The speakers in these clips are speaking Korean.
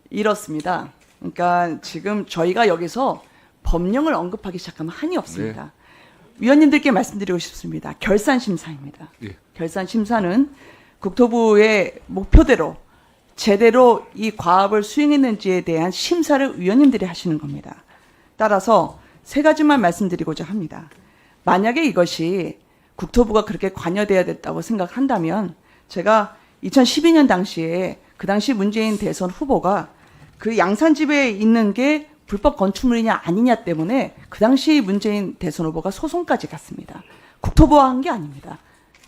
이렇습니다. 그러니까 지금 저희가 여기서 법령을 언급하기 시작하면 한이 없습니다. 네. 위원님들께 말씀드리고 싶습니다. 결산심사입니다. 예. 결산심사는 국토부의 목표대로 제대로 이 과업을 수행했는지에 대한 심사를 위원님들이 하시는 겁니다. 따라서 세 가지만 말씀드리고자 합니다. 만약에 이것이 국토부가 그렇게 관여돼야 됐다고 생각한다면 제가 2012년 당시에 그 당시 문재인 대선 후보가 그 양산집에 있는 게 불법 건축물이냐 아니냐 때문에 그 당시 문재인 대선 후보가 소송까지 갔습니다. 국토부와 한 게 아닙니다.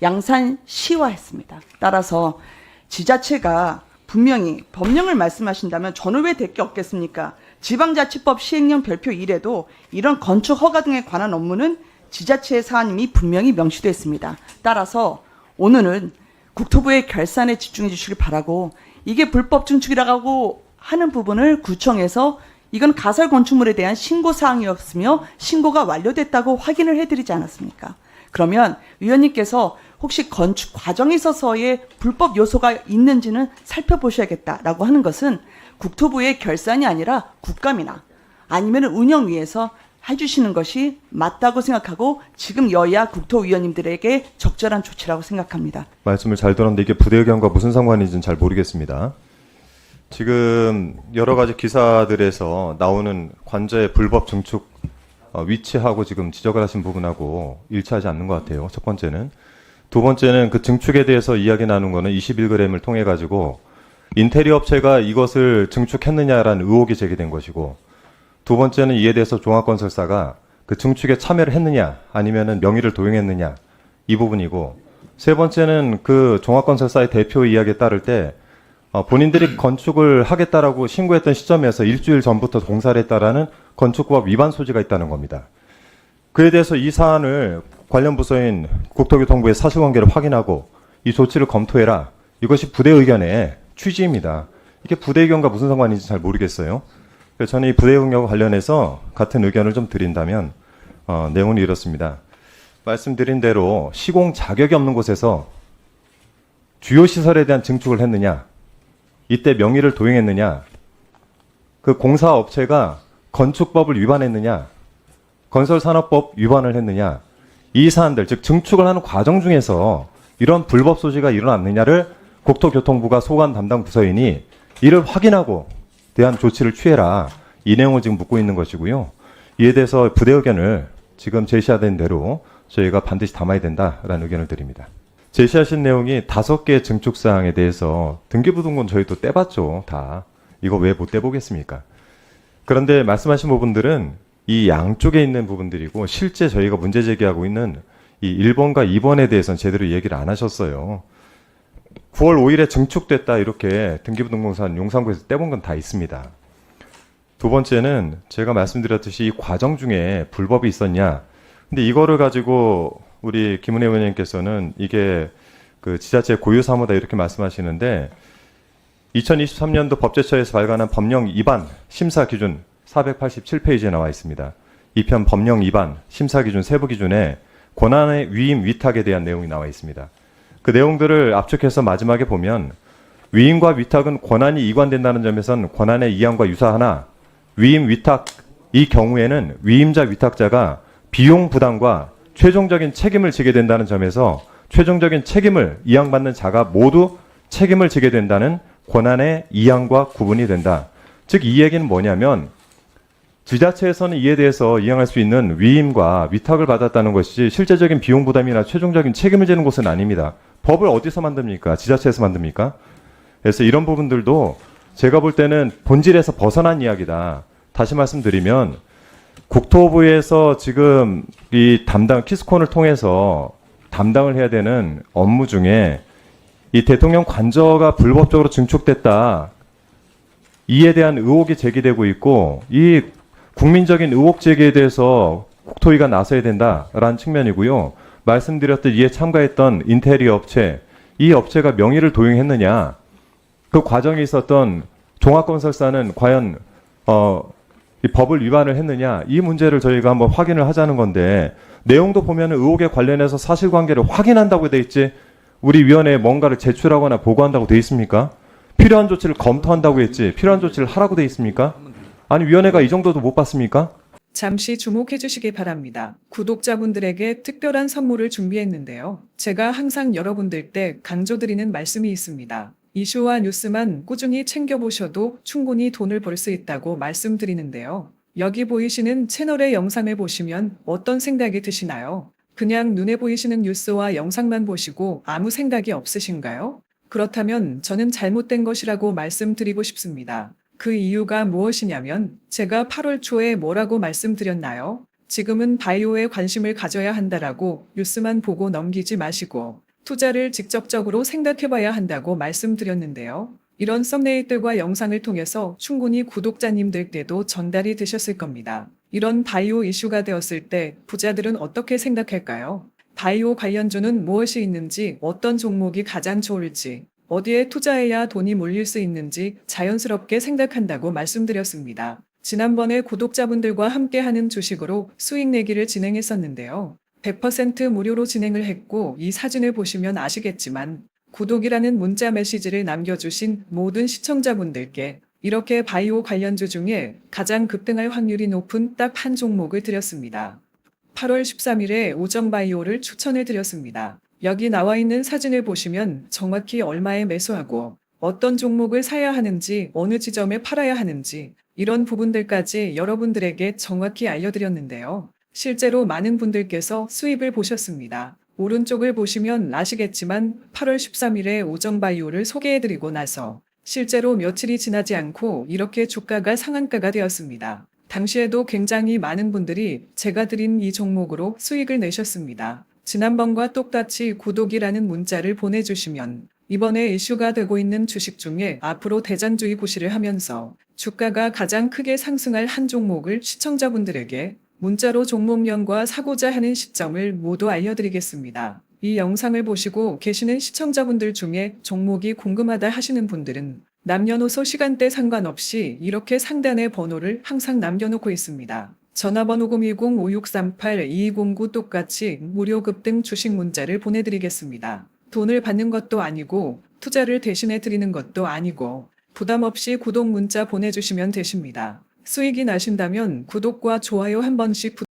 양산시와 했습니다. 따라서 지자체가 분명히 법령을 말씀하신다면 저는 왜 될 게 없겠습니까? 지방자치법 시행령 별표 1에도 이런 건축 허가 등에 관한 업무는 지자체의 사안임이 분명히 명시되어 있습니다. 따라서 오늘은 국토부의 결산에 집중해 주시길 바라고, 이게 불법 증축이라고 하는 부분을 구청에서 이건 가설 건축물에 대한 신고 사항이었으며 신고가 완료됐다고 확인을 해드리지 않았습니까? 그러면 위원님께서 혹시 건축 과정에 있어서의 불법 요소가 있는지는 살펴보셔야겠다라고 하는 것은 국토부의 결산이 아니라 국감이나 아니면 운영위에서 해주시는 것이 맞다고 생각하고 지금 여야 국토위원님들에게 적절한 조치라고 생각합니다. 말씀을 잘 들었는데 이게 부대 의견과 무슨 상관인지는 잘 모르겠습니다. 지금 여러 가지 기사들에서 나오는 관저의 불법 증축 위치하고 지금 지적을 하신 부분하고 일치하지 않는 것 같아요. 첫 번째는. 두 번째는 그 증축에 대해서 이야기 나눈 거는 21g을 통해 가지고 인테리어 업체가 이것을 증축했느냐라는 의혹이 제기된 것이고, 두 번째는 이에 대해서 종합건설사가 그 증축에 참여를 했느냐 아니면은 명의를 도용했느냐 이 부분이고, 세 번째는 그 종합건설사의 대표 이야기에 따를 때 본인들이 건축을 하겠다라고 신고했던 시점에서 일주일 전부터 공사를 했다라는 건축법 위반 소지가 있다는 겁니다. 그에 대해서 이 사안을 관련 부서인 국토교통부의 사실관계를 확인하고 이 조치를 검토해라. 이것이 부대 의견의 취지입니다. 이게 부대 의견과 무슨 상관인지 잘 모르겠어요. 그래서 저는 이 부대 의견과 관련해서 같은 의견을 좀 드린다면 내용은 이렇습니다. 말씀드린 대로 시공 자격이 없는 곳에서 주요 시설에 대한 증축을 했느냐, 이때 명의를 도용했느냐, 그 공사업체가 건축법을 위반했느냐, 건설산업법 위반을 했느냐, 이 사안들, 즉 증축을 하는 과정 중에서 이런 불법 소지가 일어났느냐를 국토교통부가 소관 담당 부서인이 이를 확인하고 대한 조치를 취해라. 이 내용을 지금 묻고 있는 것이고요. 이에 대해서 부대 의견을 지금 제시하된 대로 저희가 반드시 담아야 된다라는 의견을 드립니다. 제시하신 내용이 5개의 증축사항에 대해서 등기부등본 저희도 떼봤죠. 다. 이거 왜 못 떼보겠습니까? 그런데 말씀하신 부분들은 이 양쪽에 있는 부분들이고, 실제 저희가 문제 제기하고 있는 이 1번과 2번에 대해서는 제대로 얘기를 안 하셨어요. 9월 5일에 증축됐다 이렇게 등기부등본상 용산구에서 떼본 건 다 있습니다. 두 번째는 제가 말씀드렸듯이 이 과정 중에 불법이 있었냐. 근데 이거를 가지고 우리 김은혜 의원님께서는 이게 그 지자체 고유 사무다 이렇게 말씀하시는데, 2023년도 법제처에서 발간한 법령 위반 심사 기준 487페이지에 나와 있습니다. 이 편 법령 위반 심사 기준 세부 기준에 권한의 위임 위탁에 대한 내용이 나와 있습니다. 그 내용들을 압축해서 마지막에 보면 위임과 위탁은 권한이 이관된다는 점에선 권한의 이양과 유사하나 위임 위탁 이 경우에는 위임자 위탁자가 비용 부담과 최종적인 책임을 지게 된다는 점에서 최종적인 책임을 이양받는 자가 모두 책임을 지게 된다는 권한의 이양과 구분이 된다. 즉 이 얘기는 뭐냐면 지자체에서는 이에 대해서 이양할 수 있는 위임과 위탁을 받았다는 것이 실제적인 비용 부담이나 최종적인 책임을 지는 곳은 아닙니다. 법을 어디서 만듭니까? 지자체에서 만듭니까? 그래서 이런 부분들도 제가 볼 때는 본질에서 벗어난 이야기다. 다시 말씀드리면 국토부에서 지금 이 담당 키스콘을 통해서 담당을 해야 되는 업무 중에 이 대통령 관저가 불법적으로 증축됐다. 이에 대한 의혹이 제기되고 있고, 이 국민적인 의혹 제기에 대해서 국토위가 나서야 된다라는 측면이고요. 말씀드렸듯 이에 참가했던 인테리어 업체, 이 업체가 명의를 도용했느냐, 그 과정에 있었던 종합건설사는 과연 이 법을 위반을 했느냐, 이 문제를 저희가 한번 확인을 하자는 건데, 내용도 보면 의혹에 관련해서 사실관계를 확인한다고 돼 있지 우리 위원회에 뭔가를 제출하거나 보고한다고 돼 있습니까? 필요한 조치를 검토한다고 했지 필요한 조치를 하라고 돼 있습니까? 아니 위원회가 이 정도도 못 봤습니까? 잠시 주목해 주시기 바랍니다. 구독자분들에게 특별한 선물을 준비했는데요. 제가 항상 여러분들 때 강조드리는 말씀이 있습니다. 이슈와 뉴스만 꾸준히 챙겨보셔도 충분히 돈을 벌 수 있다고 말씀드리는데요. 여기 보이시는 채널의 영상을 보시면 어떤 생각이 드시나요? 그냥 눈에 보이시는 뉴스와 영상만 보시고 아무 생각이 없으신가요? 그렇다면 저는 잘못된 것이라고 말씀드리고 싶습니다. 그 이유가 무엇이냐면 제가 8월 초에 뭐라고 말씀드렸나요? 지금은 바이오에 관심을 가져야 한다라고 뉴스만 보고 넘기지 마시고 투자를 직접적으로 생각해봐야 한다고 말씀드렸는데요. 이런 썸네일들과 영상을 통해서 충분히 구독자님들께도 전달이 되셨을 겁니다. 이런 바이오 이슈가 되었을 때 부자들은 어떻게 생각할까요? 바이오 관련주는 무엇이 있는지, 어떤 종목이 가장 좋을지, 어디에 투자해야 돈이 몰릴 수 있는지 자연스럽게 생각한다고 말씀드렸습니다. 지난번에 구독자분들과 함께하는 주식으로 수익 내기를 진행했었는데요. 100% 무료로 진행을 했고 이 사진을 보시면 아시겠지만 구독이라는 문자 메시지를 남겨주신 모든 시청자분들께 이렇게 바이오 관련주 중에 가장 급등할 확률이 높은 딱 한 종목을 드렸습니다. 8월 13일에 오정바이오를 추천해 드렸습니다. 여기 나와 있는 사진을 보시면 정확히 얼마에 매수하고 어떤 종목을 사야 하는지 어느 지점에 팔아야 하는지 이런 부분들까지 여러분들에게 정확히 알려드렸는데요. 실제로 많은 분들께서 수입을 보셨습니다. 오른쪽을 보시면 아시겠지만 8월 13일에 오정바이오를 소개해드리고 나서 실제로 며칠이 지나지 않고 이렇게 주가가 상한가가 되었습니다. 당시에도 굉장히 많은 분들이 제가 드린 이 종목으로 수익을 내셨습니다. 지난번과 똑같이 구독이라는 문자를 보내주시면 이번에 이슈가 되고 있는 주식 중에 앞으로 대장주의 구실을 하면서 주가가 가장 크게 상승할 한 종목을 시청자분들에게 문자로 종목명과 사고자 하는 시점을 모두 알려드리겠습니다. 이 영상을 보시고 계시는 시청자분들 중에 종목이 궁금하다 하시는 분들은 남녀노소 시간대 상관없이 이렇게 상단에 번호를 항상 남겨놓고 있습니다. 전화번호 010-5638-2209 똑같이 무료 급등 주식 문자를 보내드리겠습니다. 돈을 받는 것도 아니고 투자를 대신해 드리는 것도 아니고 부담 없이 구독 문자 보내주시면 되십니다. 수익이 나신다면 구독과 좋아요 한 번씩